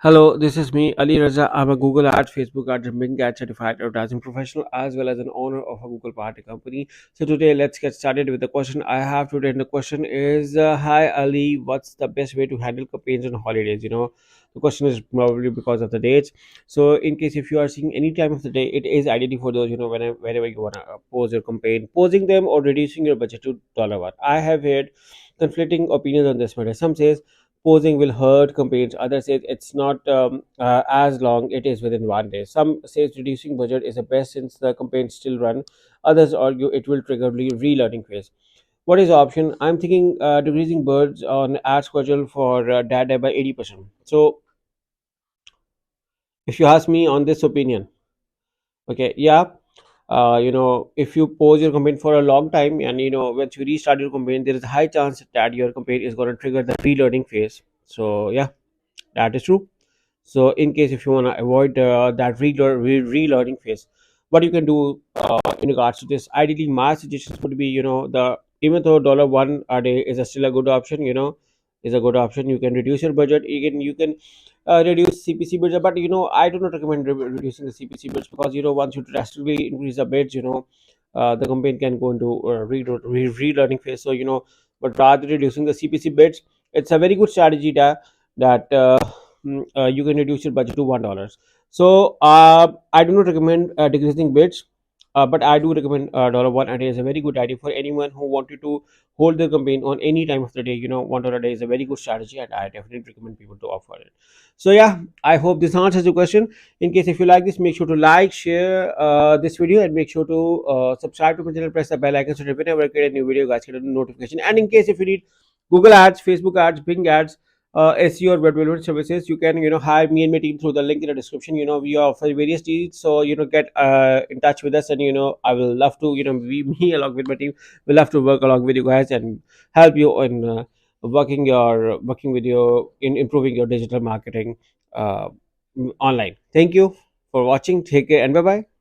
Hello, this is me, Ali Raza. I'm a Google Ads, Facebook Ads, and Bing Ads certified advertising professional, as well as an owner of a Google Party company. So today, let's get started with the question I have today. And the question is, "Hi Ali, what's the best way to handle campaigns on holidays?" The question is probably because of the dates. So, in case if you are seeing any time of the day, it is ideally for those whenever you wanna pose your campaign, posing them or reducing your budget to $1. I have heard conflicting opinions on this matter. Some says posing will hurt campaigns. Others say it's not as long it is within 1 day. Some says reducing budget is the best since the campaigns still run. Others argue it will trigger relearning phase. What is the option? I'm thinking decreasing birds on ad schedule for data by 80%. So if you ask me on this opinion, okay, yeah, if you pause your campaign for a long time and once you restart your campaign, there is a high chance that your campaign is going to trigger the relearning phase. So yeah, that is true. So in case if you want to avoid that relearning phase, what you can do in regards to this, ideally my suggestions would be, the even though $1 a day is still a good option, is a good option. You can reduce your budget. You can reduce CPC bids, but I do not recommend reducing the CPC bids, because once you drastically increase the bids, the campaign can go into relearning phase. So but rather reducing the CPC bids, it's a very good strategy that you can reduce your budget to $1. So I do not recommend decreasing bids, but I do recommend $1 a day is a very good idea for anyone who wanted to hold their campaign on any time of the day. $1 a day is a very good strategy, and I definitely recommend people to offer it. So yeah, I hope this answers your question. In case if you like this, make sure to like, share this video, and make sure to subscribe to my channel. Press the bell icon so that whenever I create a new video, guys get a notification. And in case if you need Google Ads, Facebook Ads, Bing Ads, SEO or web development services, you can hire me and my team through the link in the description. We offer various deals, so get in touch with us, and I will love to me along with my team will love to work along with you guys and help you in working with you in improving your digital marketing uh, online. Thank you for watching. Take care and bye bye.